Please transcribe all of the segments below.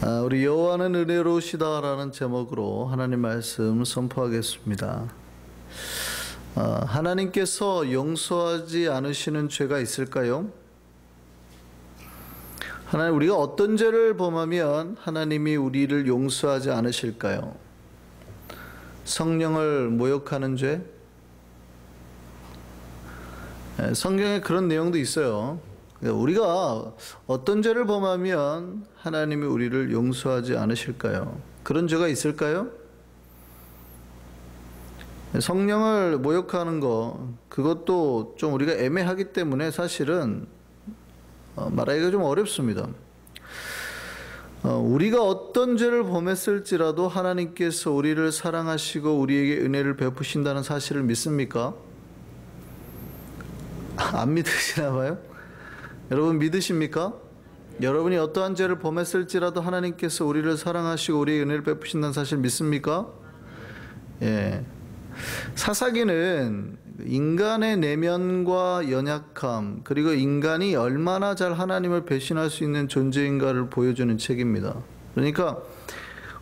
우리 여호와는 은혜로우시다라는 제목으로 하나님 말씀 선포하겠습니다. 하나님께서 용서하지 않으시는 죄가 있을까요? 하나님, 우리가 어떤 죄를 범하면 하나님이 우리를 용서하지 않으실까요? 성령을 모욕하는 죄? 성경에 그런 내용도 있어요. 우리가 어떤 죄를 범하면 하나님이 우리를 용서하지 않으실까요? 그런 죄가 있을까요? 성령을 모욕하는 거, 그것도 좀 우리가 애매하기 때문에 사실은 말하기가 좀 어렵습니다. 우리가 어떤 죄를 범했을지라도 하나님께서 우리를 사랑하시고 우리에게 은혜를 베푸신다는 사실을 믿습니까? 안 믿으시나 봐요? 여러분 믿으십니까? 여러분이 어떠한 죄를 범했을지라도 하나님께서 우리를 사랑하시고 우리의 은혜를 베푸신다는 사실 믿습니까? 예. 사사기는 인간의 내면과 연약함, 그리고 인간이 얼마나 잘 하나님을 배신할 수 있는 존재인가를 보여주는 책입니다. 그러니까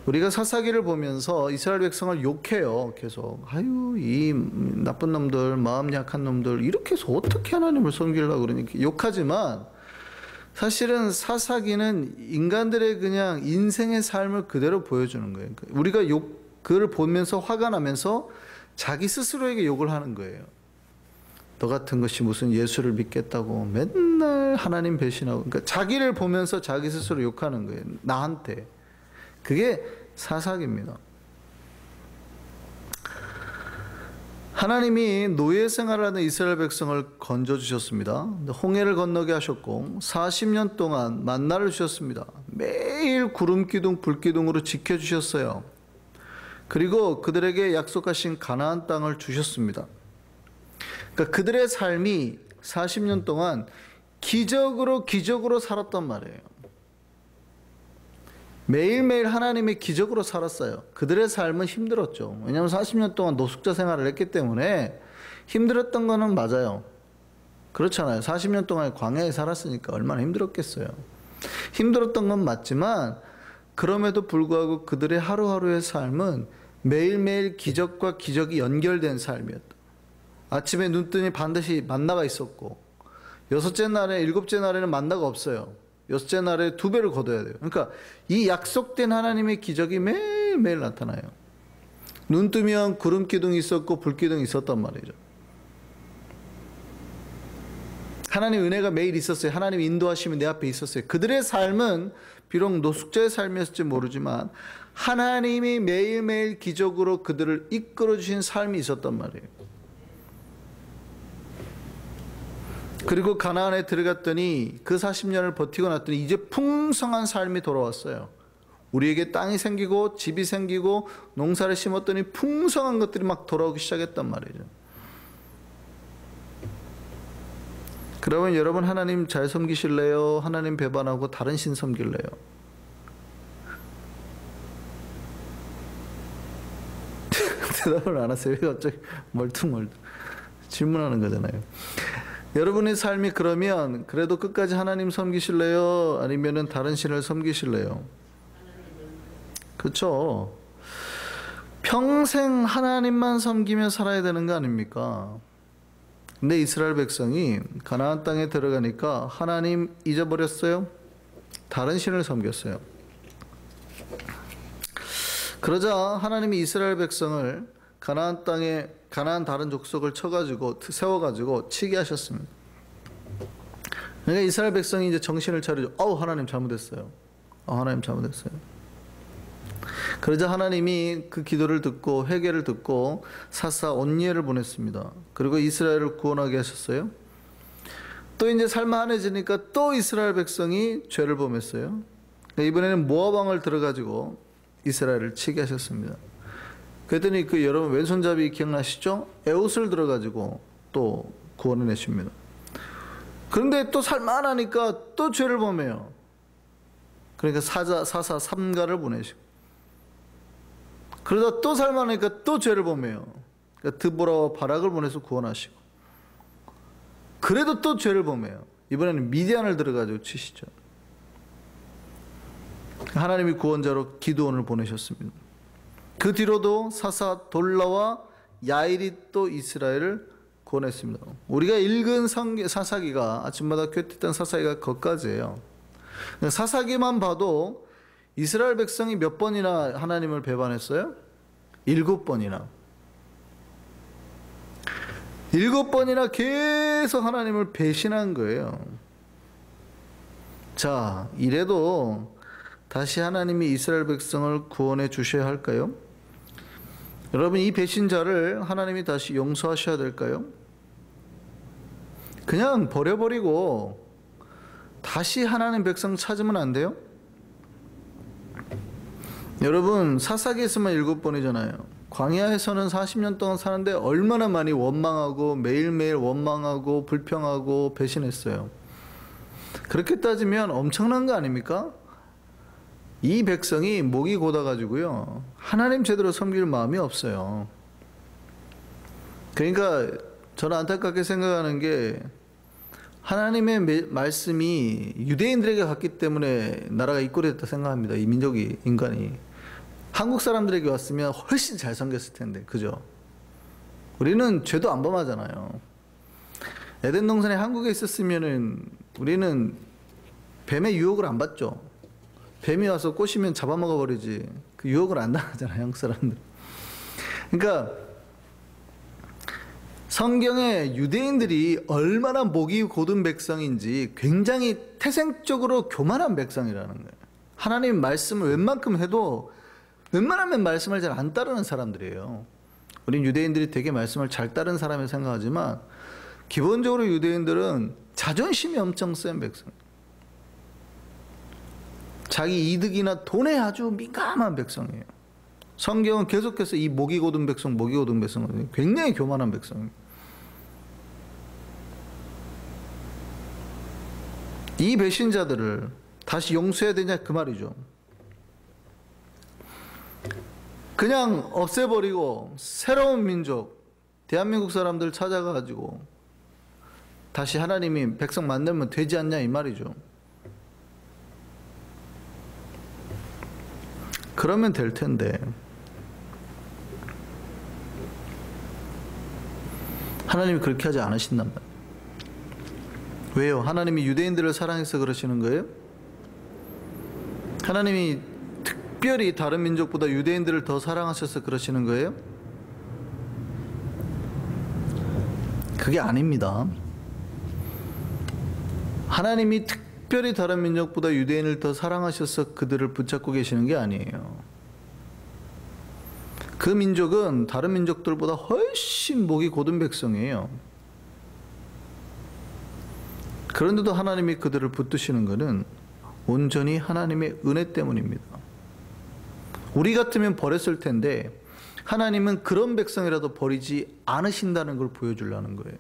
우리가 사사기를 보면서 이스라엘 백성을 욕해요. 계속 아유, 이 나쁜 놈들, 마음 약한 놈들, 이렇게 해서 어떻게 하나님을 섬기려고 그러니까 욕하지만, 사실은 사사기는 인간들의 그냥 인생의 삶을 그대로 보여주는 거예요. 우리가 그걸 보면서 화가 나면서 자기 스스로에게 욕을 하는 거예요. 너 같은 것이 무슨 예수를 믿겠다고 맨날 하나님 배신하고, 그러니까 자기를 보면서 자기 스스로 욕하는 거예요. 나한테. 그게 사사기입니다. 하나님이 노예 생활하는 이스라엘 백성을 건져주셨습니다. 홍해를 건너게 하셨고 40년 동안 만나를 주셨습니다. 매일 구름기둥 불기둥으로 지켜주셨어요. 그리고 그들에게 약속하신 가나안 땅을 주셨습니다. 그러니까 그들의 삶이 40년 동안 기적으로 살았단 말이에요. 매일매일 하나님의 기적으로 살았어요. 그들의 삶은 힘들었죠. 왜냐하면 40년 동안 노숙자 생활을 했기 때문에 힘들었던 거는 맞아요. 그렇잖아요. 40년 동안 광야에 살았으니까 얼마나 힘들었겠어요. 힘들었던 건 맞지만 그럼에도 불구하고 그들의 하루하루의 삶은 매일매일 기적과 기적이 연결된 삶이었다. 아침에 눈 뜨니 반드시 만나가 있었고, 여섯째 날에, 일곱째 날에는 만나가 없어요. 여섯째 날에 2배를 거둬야 돼요. 그러니까 이 약속된 하나님의 기적이 매일매일 나타나요. 눈 뜨면 구름 기둥이 있었고 불기둥이 있었단 말이죠. 하나님의 은혜가 매일 있었어요. 하나님의 인도하심이 내 앞에 있었어요. 그들의 삶은 비록 노숙자의 삶이었을지 모르지만 하나님이 매일매일 기적으로 그들을 이끌어 주신 삶이 있었단 말이에요. 그리고 가나안에 들어갔더니 그 40년을 버티고 났더니 이제 풍성한 삶이 돌아왔어요. 우리에게 땅이 생기고 집이 생기고 농사를 심었더니 풍성한 것들이 막 돌아오기 시작했단 말이죠. 그러면 여러분 하나님 잘 섬기실래요? 하나님 배반하고 다른 신 섬길래요? 대답을 안 하세요. 왜 갑자기 멀뚱멀뚱 질문하는 거잖아요. 여러분의 삶이 그러면 그래도 끝까지 하나님 섬기실래요? 아니면은 다른 신을 섬기실래요? 그렇죠. 평생 하나님만 섬기며 살아야 되는 거 아닙니까? 근데 이스라엘 백성이 가나안 땅에 들어가니까 하나님 잊어버렸어요? 다른 신을 섬겼어요. 그러자 하나님이 이스라엘 백성을 가나안 땅에 가나안 다른 족속을 세워가지고 치게 하셨습니다. 그러니까 이스라엘 백성이 이제 정신을 차리죠. 하나님 잘못했어요. 하나님 잘못했어요. 그러자 하나님이 그 기도를 듣고 회개를 듣고 사사 온니엘을 보냈습니다. 그리고 이스라엘을 구원하게 하셨어요. 또 이제 살만해지니까 또 이스라엘 백성이 죄를 범했어요. 그러니까 이번에는 모압 왕을 들어가지고 이스라엘을 치게 하셨습니다. 그랬더니 여러분 왼손잡이 기억나시죠? 에옷을 들어가지고 또 구원을 내십니다. 그런데 또 살만하니까 또 죄를 범해요. 그러니까 사사 삼가를 보내시고, 그러다 또 살만하니까 또 죄를 범해요. 그러니까 드보라와 바락을 보내서 구원하시고, 그래도 또 죄를 범해요. 이번에는 미디안을 들어가지고 치시죠. 하나님이 구원자로 기드온을 보내셨습니다. 그 뒤로도 사사 돌라와 야일이 또 이스라엘을 구원했습니다. 우리가 읽은 사사기가 아침마다 꿰뚫던 사사기가 거기까지예요. 사사기만 봐도 이스라엘 백성이 몇 번이나 하나님을 배반했어요? 7번이나. 7번이나 계속 하나님을 배신한 거예요. 자, 이래도 다시 하나님이 이스라엘 백성을 구원해 주셔야 할까요? 여러분, 이 배신자를 하나님이 다시 용서하셔야 될까요? 그냥 버려버리고 다시 하나님 백성 찾으면 안 돼요? 여러분, 사사기에서만 7번이잖아요. 광야에서는 40년 동안 사는데 얼마나 많이 원망하고 매일매일 원망하고 불평하고 배신했어요. 그렇게 따지면 엄청난 거 아닙니까? 이 백성이 목이 곧아가지고요, 하나님 제대로 섬길 마음이 없어요. 그러니까 저는 안타깝게 생각하는 게, 하나님의 말씀이 유대인들에게 갔기 때문에 나라가 이꼴이 됐다 생각합니다. 이 민족이, 인간이. 한국 사람들에게 왔으면 훨씬 잘 섬겼을 텐데, 그죠? 우리는 죄도 안 범하잖아요. 에덴 동산에 한국에 있었으면은 우리는 뱀의 유혹을 안 받죠. 뱀이 와서 꼬시면 잡아먹어 버리지, 그 유혹을 안 당하잖아요, 한국 사람들. 그러니까 성경에 유대인들이 얼마나 목이 곧은 백성인지 굉장히 태생적으로 교만한 백성이라는 거예요. 하나님 말씀을 웬만큼 해도 웬만하면 말씀을 잘 안 따르는 사람들이에요. 우린 유대인들이 되게 말씀을 잘 따르는 사람이라고 생각하지만 기본적으로 유대인들은 자존심이 엄청 센 백성, 자기 이득이나 돈에 아주 민감한 백성이에요. 성경은 계속해서 이 목이 곧은 백성, 목이 곧은 백성은 굉장히 교만한 백성입니다. 이 배신자들을 다시 용서해야 되냐, 그 말이죠. 그냥 없애버리고 새로운 민족, 대한민국 사람들 찾아가가지고 다시 하나님이 백성 만들면 되지 않냐, 이 말이죠. 그러면 될 텐데 하나님이 그렇게 하지 않으신단 말이에요. 왜요? 하나님이 유대인들을 사랑해서 그러시는 거예요? 하나님이 특별히 다른 민족보다 유대인들을 더 사랑하셔서 그러시는 거예요? 그게 아닙니다. 하나님이 특별히 다른 민족보다 유대인을 더 사랑하셔서 그들을 붙잡고 계시는 게 아니에요. 그 민족은 다른 민족들보다 훨씬 목이 곧은 백성이에요. 그런데도 하나님이 그들을 붙드시는 것은 온전히 하나님의 은혜 때문입니다. 우리 같으면 버렸을 텐데 하나님은 그런 백성이라도 버리지 않으신다는 걸 보여주려는 거예요.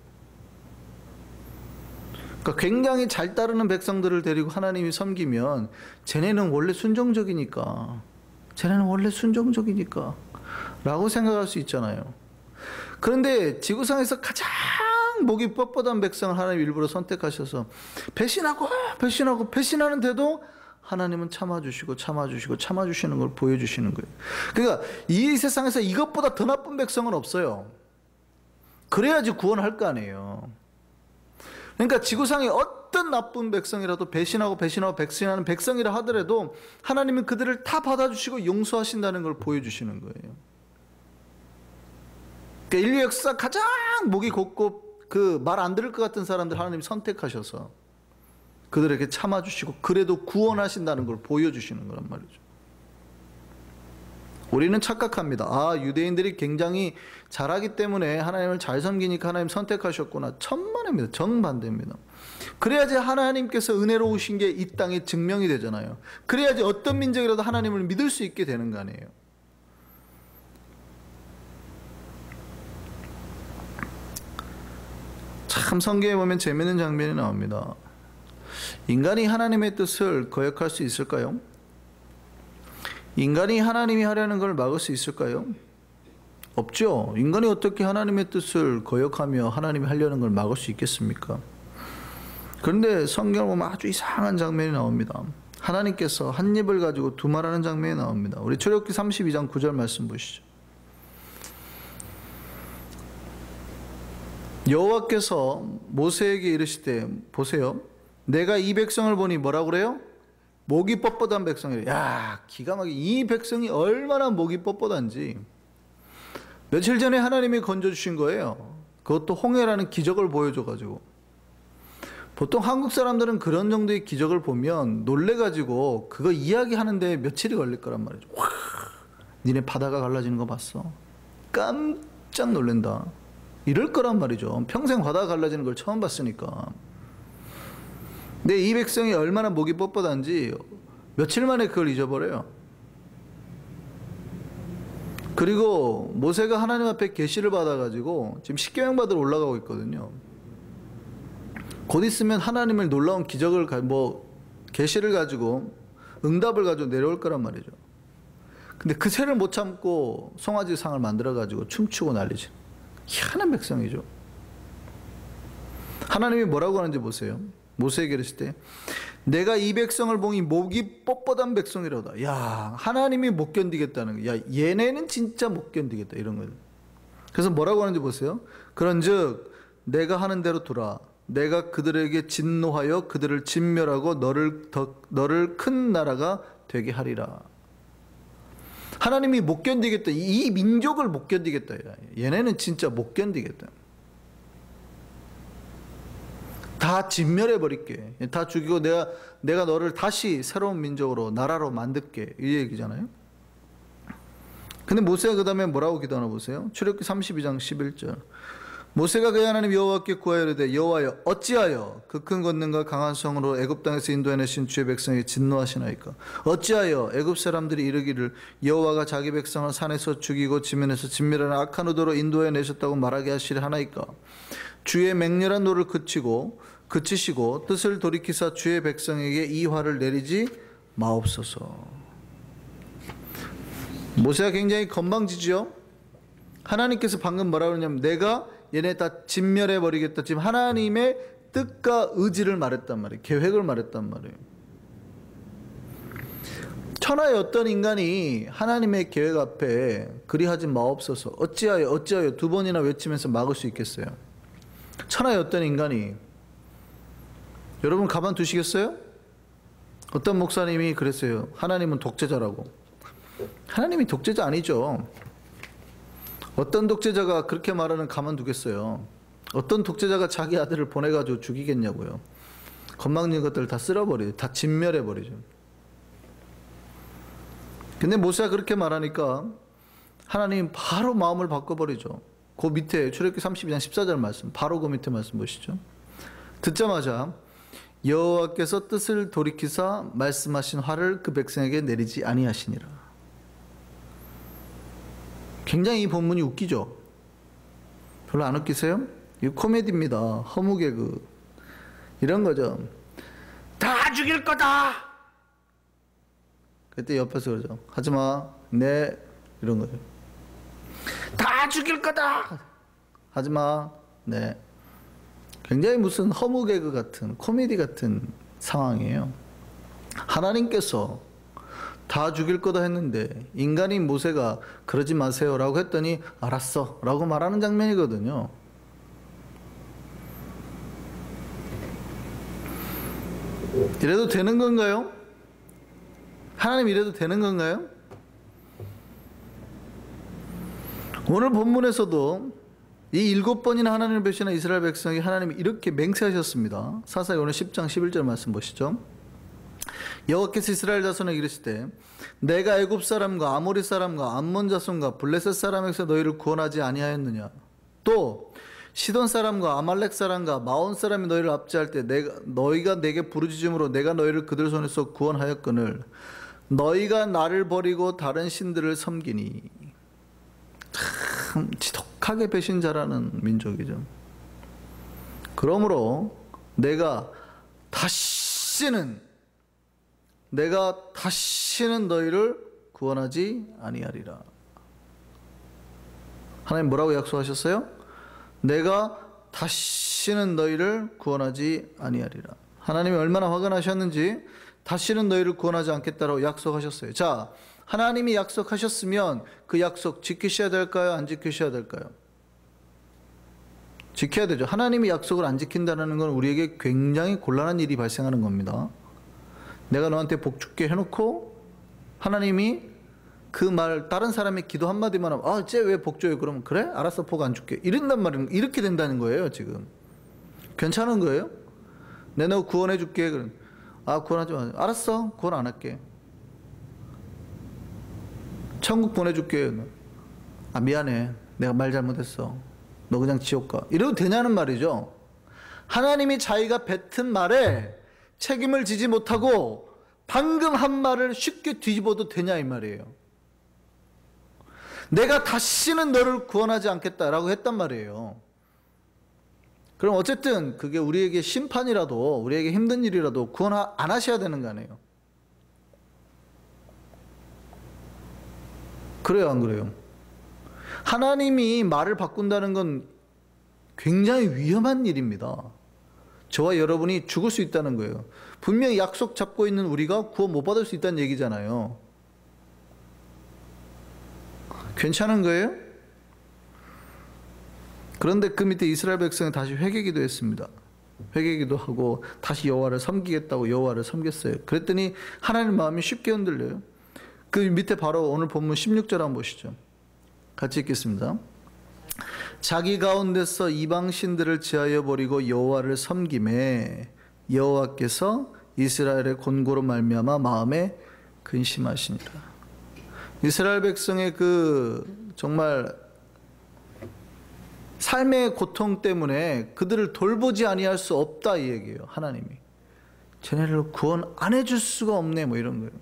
그러니까 굉장히 잘 따르는 백성들을 데리고 하나님이 섬기면 쟤네는 원래 순종적이니까 라고 생각할 수 있잖아요. 그런데 지구상에서 가장 목이 뻣뻣한 백성을 하나님 일부러 선택하셔서 배신하는데도 하나님은 참아주시는 걸 보여주시는 거예요. 그러니까 이 세상에서 이것보다 더 나쁜 백성은 없어요. 그래야지 구원할 거 아니에요. 그러니까 지구상에 어떤 나쁜 백성이라도 배신하는 백성이라 하더라도 하나님은 그들을 다 받아주시고 용서하신다는 걸 보여주시는 거예요. 그러니까 인류 역사 가장 목이 곧고 그 말 안 들을 것 같은 사람들 하나님이 선택하셔서 그들에게 참아주시고 그래도 구원하신다는 걸 보여주시는 거란 말이죠. 우리는 착각합니다. 아, 유대인들이 굉장히 잘하기 때문에 하나님을 잘 섬기니까 하나님 선택하셨구나. 천만입니다. 정반대입니다. 그래야지 하나님께서 은혜로우신 게 이 땅에 증명이 되잖아요. 그래야지 어떤 민족이라도 하나님을 믿을 수 있게 되는 거 아니에요. 참 성경에 보면 재미있는 장면이 나옵니다. 인간이 하나님의 뜻을 거역할 수 있을까요? 인간이 하나님이 하려는 걸 막을 수 있을까요? 없죠. 인간이 어떻게 하나님의 뜻을 거역하며 하나님이 하려는 걸 막을 수 있겠습니까? 그런데 성경을 보면 아주 이상한 장면이 나옵니다. 하나님께서 한 입을 가지고 두 말하는 장면이 나옵니다. 우리 출애굽기 32장 9절 말씀 보시죠. 여호와께서 모세에게 이르시되 보세요. 내가 이 백성을 보니 뭐라고 그래요? 목이 뻣뻣한 백성이래. 야, 기가 막히게 이 백성이 얼마나 목이 뻣뻣한지 며칠 전에 하나님이 건져주신 거예요. 그것도 홍해라는 기적을 보여줘가지고. 보통 한국 사람들은 그런 정도의 기적을 보면 놀래가지고 그거 이야기하는데 며칠이 걸릴 거란 말이죠. 와, 니네 바다가 갈라지는 거 봤어? 깜짝 놀란다. 이럴 거란 말이죠. 평생 바다가 갈라지는 걸 처음 봤으니까. 근데 이 백성이 얼마나 목이 뻣뻣한지 며칠 만에 그걸 잊어버려요. 그리고 모세가 하나님 앞에 계시를 받아가지고 지금 십계명 받으러 올라가고 있거든요. 곧 있으면 하나님을 놀라운 기적을 계시를 가지고 응답을 가지고 내려올 거란 말이죠. 근데 그 새를 못 참고 송아지 상을 만들어 가지고 춤추고 난리죠. 희한한 백성이죠. 하나님이 뭐라고 하는지 보세요. 모세에게 이르실 때 내가 이 백성을 보니 목이 뻣뻣한 백성이로다. 야, 하나님이 못 견디겠다는 거야. 야, 얘네는 진짜 못 견디겠다 이런 거예요. 그래서 뭐라고 하는지 보세요. 그런즉 내가 하는 대로 두라. 내가 그들에게 진노하여 그들을 진멸하고 너를 큰 나라가 되게 하리라. 하나님이 못 견디겠다. 이 민족을 못 견디겠다. 얘네는 진짜 못 견디겠다. 다 진멸해버릴게. 다 죽이고 내가 너를 다시 새로운 민족으로 나라로 만들게. 이 얘기잖아요. 근데 모세가 그 다음에 뭐라고 기도하나 보세요. 출애굽기 32장 11절. 모세가 그의 하나님 여호와께 구하여 이르되 여호와여 어찌하여 그 큰 권능과 강한 성으로 애굽 땅에서 인도해내신 주의 백성에게 진노하시나이까. 어찌하여 애굽 사람들이 이르기를 여호와가 자기 백성을 산에서 죽이고 지면에서 진멸하는 악한 의도로 인도해내셨다고 말하게 하시려 하나이까. 주의 맹렬한 노를 그치시고 뜻을 돌이키사 주의 백성에게 이 화를 내리지 마옵소서. 모세가 굉장히 건방지죠. 하나님께서 방금 뭐라고 그러냐면 내가 얘네 다 진멸해버리겠다. 지금 하나님의 뜻과 의지를 말했단 말이에요. 계획을 말했단 말이에요. 천하의 어떤 인간이 하나님의 계획 앞에 그리하지 마옵소서 어찌하여 두 번이나 외치면서 막을 수 있겠어요? 천하의 어떤 인간이. 여러분 가만 두시겠어요? 어떤 목사님이 그랬어요. 하나님은 독재자라고. 하나님이 독재자 아니죠. 어떤 독재자가 그렇게 말하는 가만 두겠어요? 어떤 독재자가 자기 아들을 보내가지고 죽이겠냐고요. 건방진 것들을 다 쓸어버리죠. 다 진멸해버리죠. 근데 모세가 그렇게 말하니까 하나님 바로 마음을 바꿔버리죠. 그 밑에 출애굽기 32장 14절 말씀, 바로 그 밑에 말씀 보시죠. 듣자마자 여호와께서 뜻을 돌이키사 말씀하신 화를 그 백성에게 내리지 아니하시니라. 굉장히 이 본문이 웃기죠. 별로 안 웃기세요? 이거 코미디입니다. 허무 개그 이런 거죠. 다 죽일 거다. 그때 옆에서 그러죠. 하지마. 네. 이런 거죠. 다 죽일 거다. 하지마. 네. 굉장히 무슨 허무 개그 같은 코미디 같은 상황이에요. 하나님께서 다 죽일 거다 했는데 인간인 모세가 그러지 마세요 라고 했더니 알았어 라고 말하는 장면이거든요. 이래도 되는 건가요? 하나님 이래도 되는 건가요? 오늘 본문에서도 이 7번이나 하나님을 배신한 이스라엘 백성이 하나님이 이렇게 맹세하셨습니다. 사사기 오늘 10장 11절 말씀 보시죠. 여호와께서 이스라엘 자손에게 이르시되 내가 애굽 사람과 아모리 사람과 암몬 자손과 블레셋 사람에게서 너희를 구원하지 아니하였느냐. 또 시돈 사람과 아말렉 사람과 마온 사람이 너희를 압제할 때 너희가 내게 부르짖음으로 내가 너희를 그들 손에서 구원하였거늘 너희가 나를 버리고 다른 신들을 섬기니. 참 지독하게 배신자라는 민족이죠. 그러므로 내가 다시는 너희를 구원하지 아니하리라. 하나님 뭐라고 약속하셨어요? 내가 다시는 너희를 구원하지 아니하리라. 하나님이 얼마나 화가 나셨는지 다시는 너희를 구원하지 않겠다라고 약속하셨어요. 자, 하나님이 약속하셨으면 그 약속 지키셔야 될까요? 안 지키셔야 될까요? 지켜야 되죠. 하나님이 약속을 안 지킨다는 건 우리에게 굉장히 곤란한 일이 발생하는 겁니다. 내가 너한테 복 줄게 해놓고 하나님이 그 말 다른 사람이 기도 한마디만 하면 아, 쟤 왜 복 줘요? 그러면 그래? 알았어, 복 안 줄게. 이런단 말이에요. 이렇게 된다는 거예요, 지금. 괜찮은 거예요? 내 너 구원해 줄게. 그럼 아, 구원하지 마. 알았어, 구원 안 할게. 천국 보내줄게. 아, 미안해. 내가 말 잘못했어. 너 그냥 지옥 가. 이래도 되냐는 말이죠. 하나님이 자기가 뱉은 말에 책임을 지지 못하고 방금 한 말을 쉽게 뒤집어도 되냐 이 말이에요. 내가 다시는 너를 구원하지 않겠다라고 했단 말이에요. 그럼 어쨌든 그게 우리에게 심판이라도 우리에게 힘든 일이라도 구원 안 하셔야 되는 거 아니에요. 그래요, 안 그래요? 하나님이 말을 바꾼다는 건 굉장히 위험한 일입니다. 저와 여러분이 죽을 수 있다는 거예요. 분명히 약속 잡고 있는 우리가 구원 못 받을 수 있다는 얘기잖아요. 괜찮은 거예요? 그런데 그 밑에 이스라엘 백성이 다시 회개기도 했습니다. 회개기도 하고 다시 여호와를 섬기겠다고 여호와를 섬겼어요. 그랬더니 하나님 마음이 쉽게 흔들려요. 그 밑에 바로 오늘 본문 16절 한번 보시죠. 같이 읽겠습니다. 자기 가운데서 이방 신들을 제하여 버리고 여호와를 섬김에 여호와께서 이스라엘의 곤고로 말미암아 마음에 근심하시니라. 이스라엘 백성의 그 정말 삶의 고통 때문에 그들을 돌보지 아니할 수 없다 이 얘기예요. 하나님이 쟤네를 구원 안 해줄 수가 없네 뭐 이런 거예요.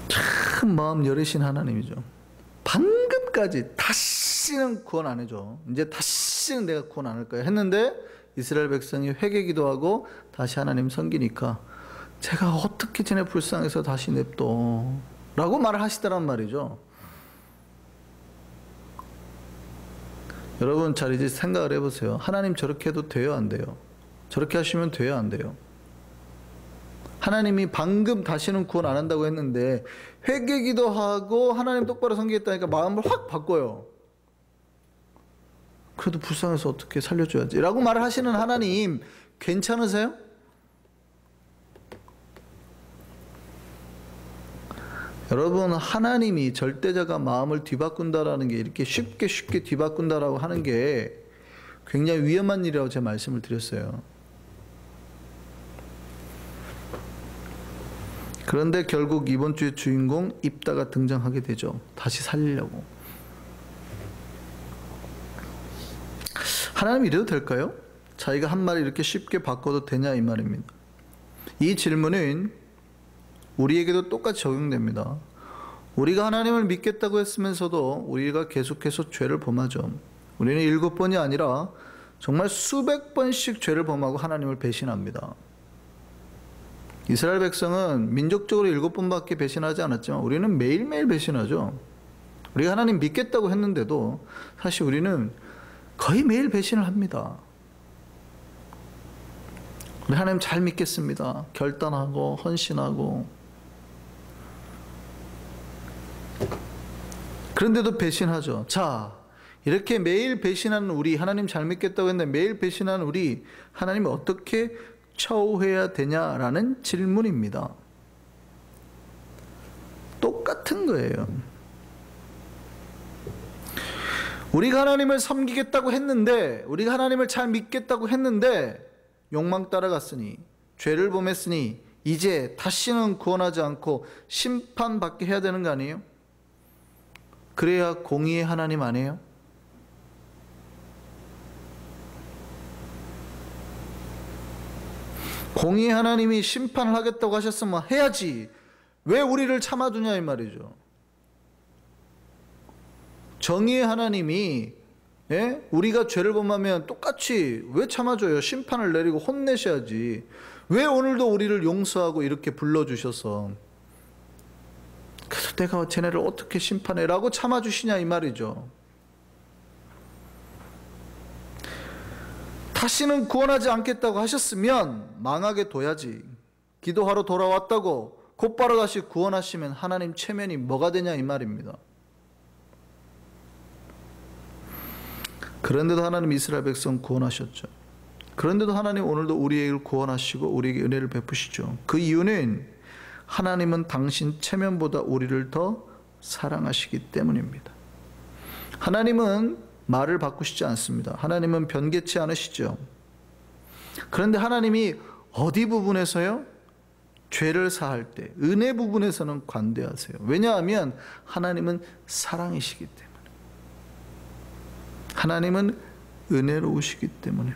참 마음 여리신 하나님이죠. 방금까지 다시는 구원 안 해줘. 이제 다시는 내가 구원 안 할 거야 했는데 이스라엘 백성이 회개기도 다시 하나님 섬기니까 제가 어떻게 쟤네 불쌍해서 다시 냅둬 라고 말을 하시더란 말이죠. 여러분 잘 이제 생각을 해보세요. 하나님 저렇게 해도 돼요 안 돼요? 저렇게 하시면 돼요 안 돼요? 하나님이 방금 다시는 구원 안 한다고 했는데 회개기도 하고 하나님 똑바로 섬기겠다니까 마음을 확 바꿔요. 그래도 불쌍해서 어떻게 살려줘야지 라고 말을 하시는 하나님 괜찮으세요? 여러분 하나님이 절대자가 마음을 뒤바꾼다라는 게 이렇게 쉽게 뒤바꾼다라고 하는 게 굉장히 위험한 일이라고 제가 말씀을 드렸어요. 그런데 결국 이번 주의 주인공 입다가 등장하게 되죠. 다시 살리려고. 하나님 이래도 될까요? 자기가 한 말을 이렇게 쉽게 바꿔도 되냐 이 말입니다. 이 질문은 우리에게도 똑같이 적용됩니다. 우리가 하나님을 믿겠다고 했으면서도 우리가 계속해서 죄를 범하죠. 우리는 7번이 아니라 정말 수백 번씩 죄를 범하고 하나님을 배신합니다. 이스라엘 백성은 민족적으로 7번밖에 배신하지 않았지만 우리는 매일매일 배신하죠. 우리가 하나님 믿겠다고 했는데도 사실 우리는 거의 매일 배신을 합니다. 우리 하나님 잘 믿겠습니다. 결단하고 헌신하고 그런데도 배신하죠. 자, 이렇게 매일 배신하는 우리, 하나님 잘 믿겠다고 했는데 매일 배신하는 우리, 하나님이 어떻게 처우해야 되냐라는 질문입니다. 똑같은 거예요. 우리가 하나님을 섬기겠다고 했는데, 우리가 하나님을 잘 믿겠다고 했는데 욕망 따라갔으니, 죄를 범했으니 이제 다시는 구원하지 않고 심판받게 해야 되는 거 아니에요? 그래야 공의의 하나님 아니에요? 공의의 하나님이 심판을 하겠다고 하셨으면 해야지 왜 우리를 참아두냐 이 말이죠. 정의의 하나님이 우리가 죄를 범하면 똑같이 왜 참아줘요? 심판을 내리고 혼내셔야지. 왜 오늘도 우리를 용서하고 이렇게 불러주셔서 그래서 내가 쟤네를 어떻게 심판해? 라고 참아주시냐 이 말이죠. 다시는 구원하지 않겠다고 하셨으면 망하게 둬야지. 기도하러 돌아왔다고 곧바로 다시 구원하시면 하나님 체면이 뭐가 되냐 이 말입니다. 그런데도 하나님 이스라엘 백성 구원하셨죠. 그런데도 하나님 오늘도 우리에게 구원하시고 우리에게 은혜를 베푸시죠. 그 이유는 하나님은 당신 체면보다 우리를 더 사랑하시기 때문입니다. 하나님은 말을 바꾸시지 않습니다. 하나님은 변개치 않으시죠. 그런데 하나님이 어디 부분에서요? 죄를 사할 때, 은혜 부분에서는 관대하세요. 왜냐하면 하나님은 사랑이시기 때문에. 하나님은 은혜로우시기 때문에.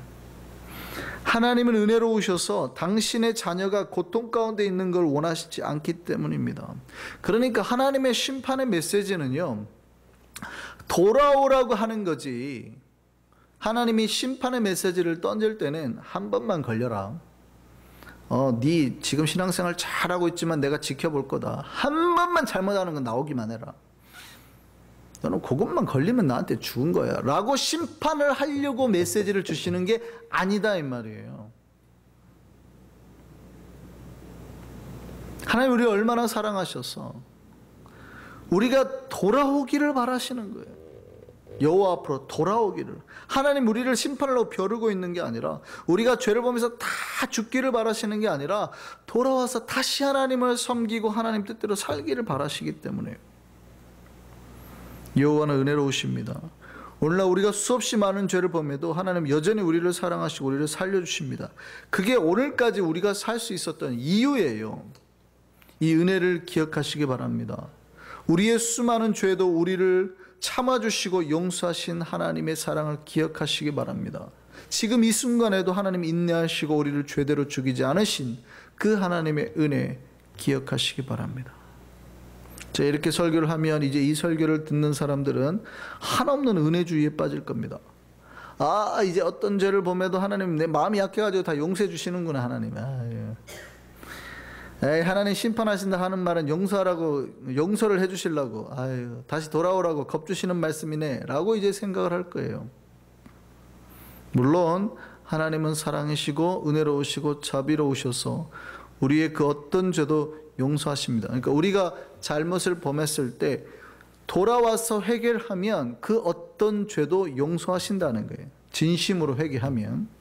하나님은 은혜로우셔서 당신의 자녀가 고통 가운데 있는 걸 원하시지 않기 때문입니다. 그러니까 하나님의 심판의 메시지는요, 돌아오라고 하는 거지. 하나님이 심판의 메시지를 던질 때는 한 번만 걸려라. 네 지금 신앙생활 잘하고 있지만 내가 지켜볼 거다. 한 번만 잘못하는 건 나오기만 해라. 너는 그것만 걸리면 나한테 죽은 거야 라고 심판을 하려고 메시지를 주시는 게 아니다 이 말이에요. 하나님 우리를 얼마나 사랑하셔서 우리가 돌아오기를 바라시는 거예요. 여호와 앞으로 돌아오기를. 하나님 우리를 심판하려고 벼르고 있는 게 아니라, 우리가 죄를 보면서 다 죽기를 바라시는 게 아니라 돌아와서 다시 하나님을 섬기고 하나님 뜻대로 살기를 바라시기 때문에요. 여호와는 은혜로우십니다. 오늘날 우리가 수없이 많은 죄를 범해도 하나님 여전히 우리를 사랑하시고 우리를 살려주십니다. 그게 오늘까지 우리가 살 수 있었던 이유예요. 이 은혜를 기억하시기 바랍니다. 우리의 수많은 죄도 우리를 참아주시고 용서하신 하나님의 사랑을 기억하시기 바랍니다. 지금 이 순간에도 하나님 인내하시고 우리를 죄대로 죽이지 않으신 그 하나님의 은혜 기억하시기 바랍니다. 자, 이렇게 설교를 하면 이제 이 설교를 듣는 사람들은 한없는 은혜주의에 빠질 겁니다. 아, 이제 어떤 죄를 범해도 하나님 내 마음이 약해가지고 다 용서해 주시는구나 하나님. 에이, 하나님 심판하신다 하는 말은 용서하라고, 용서를 해 주시려고, 아유, 다시 돌아오라고 겁주시는 말씀이네 라고 이제 생각을 할 거예요. 물론 하나님은 사랑이시고 은혜로우시고 자비로우셔서 우리의 그 어떤 죄도 용서하십니다. 그러니까 우리가 잘못을 범했을 때 돌아와서 회개하면 그 어떤 죄도 용서하신다는 거예요. 진심으로 회개하면.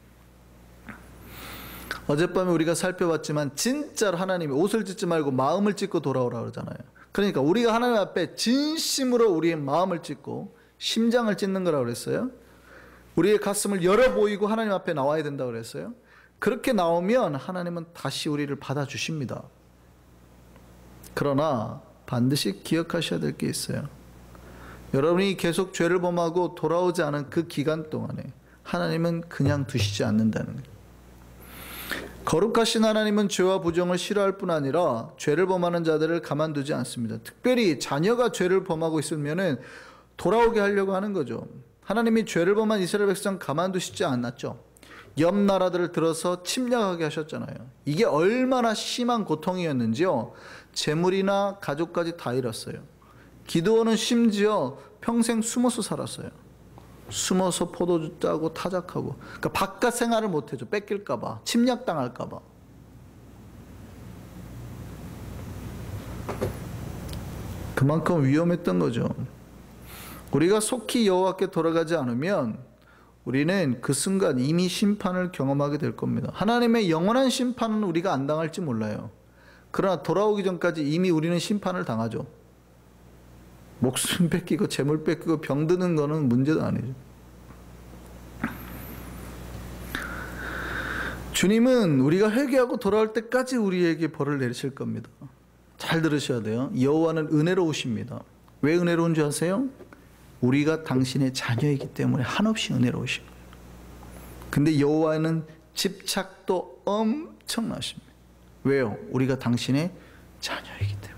어젯밤에 우리가 살펴봤지만 진짜로 하나님이 옷을 찢지 말고 마음을 찢고 돌아오라 그러잖아요. 그러니까 우리가 하나님 앞에 진심으로 우리의 마음을 찢고 심장을 찢는 거라고 그랬어요. 우리의 가슴을 열어 보이고 하나님 앞에 나와야 된다고 그랬어요. 그렇게 나오면 하나님은 다시 우리를 받아주십니다. 그러나 반드시 기억하셔야 될 게 있어요. 여러분이 계속 죄를 범하고 돌아오지 않은 그 기간 동안에 하나님은 그냥 두시지 않는다는 거예요. 거룩하신 하나님은 죄와 부정을 싫어할 뿐 아니라 죄를 범하는 자들을 가만두지 않습니다. 특별히 자녀가 죄를 범하고 있으면 돌아오게 하려고 하는 거죠. 하나님이 죄를 범한 이스라엘 백성 가만두시지 않았죠. 옆 나라들을 들어서 침략하게 하셨잖아요. 이게 얼마나 심한 고통이었는지요. 재물이나 가족까지 다 잃었어요. 기드온은 심지어 평생 숨어서 살았어요. 숨어서 포도주 따고 타작하고. 그러니까 바깥 생활을 못해줘. 뺏길까봐, 침략당할까봐. 그만큼 위험했던 거죠. 우리가 속히 여호와께 돌아가지 않으면 우리는 그 순간 이미 심판을 경험하게 될 겁니다. 하나님의 영원한 심판은 우리가 안 당할지 몰라요. 그러나 돌아오기 전까지 이미 우리는 심판을 당하죠. 목숨 뺏기고 재물 뺏기고 병드는 거는 문제도 아니죠. 주님은 우리가 회개하고 돌아올 때까지 우리에게 벌을 내리실 겁니다. 잘 들으셔야 돼요. 여호와는 은혜로우십니다. 왜 은혜로운 줄 아세요? 우리가 당신의 자녀이기 때문에 한없이 은혜로우십니다. 근데 여호와는 집착도 엄청나십니다. 왜요? 우리가 당신의 자녀이기 때문에.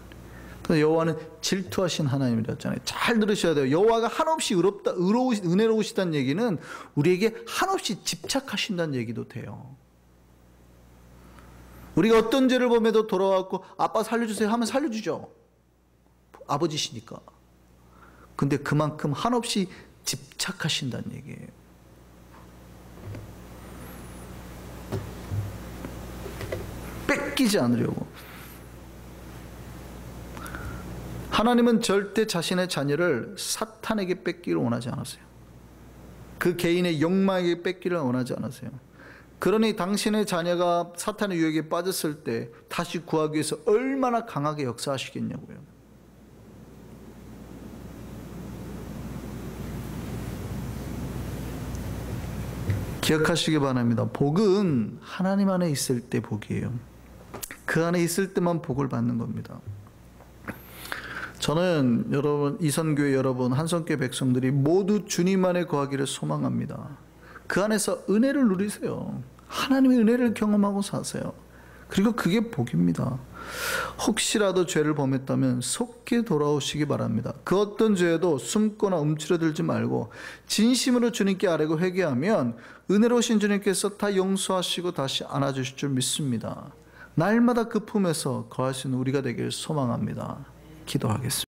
그래서 여호와는 질투하신 하나님이랬잖아요. 잘 들으셔야 돼요. 여호와가 한없이 은혜로우시다는 얘기는 우리에게 한없이 집착하신다는 얘기도 돼요. 우리가 어떤 죄를 범해도 돌아와서 아빠 살려주세요 하면 살려주죠. 아버지시니까. 근데 그만큼 한없이 집착하신다는 얘기예요. 뺏기지 않으려고. 하나님은 절대 자신의 자녀를 사탄에게 뺏기를 원하지 않았어요. 그 개인의 욕망에게 뺏기를 원하지 않았어요. 그러니 당신의 자녀가 사탄의 유혹에 빠졌을 때 다시 구하기 위해서 얼마나 강하게 역사하시겠냐고요. 기억하시기 바랍니다. 복은 하나님 안에 있을 때 복이에요. 그 안에 있을 때만 복을 받는 겁니다. 저는 여러분, 이선교회 여러분, 한성교회 백성들이 모두 주님 안에 거하기를 소망합니다. 그 안에서 은혜를 누리세요. 하나님의 은혜를 경험하고 사세요. 그리고 그게 복입니다. 혹시라도 죄를 범했다면 속히 돌아오시기 바랍니다. 그 어떤 죄에도 숨거나 움츠러들지 말고 진심으로 주님께 아뢰고 회개하면 은혜로우신 주님께서 다 용서하시고 다시 안아주실 줄 믿습니다. 날마다 그 품에서 거할 수 있는 우리가 되길 소망합니다. 기도하겠습니다.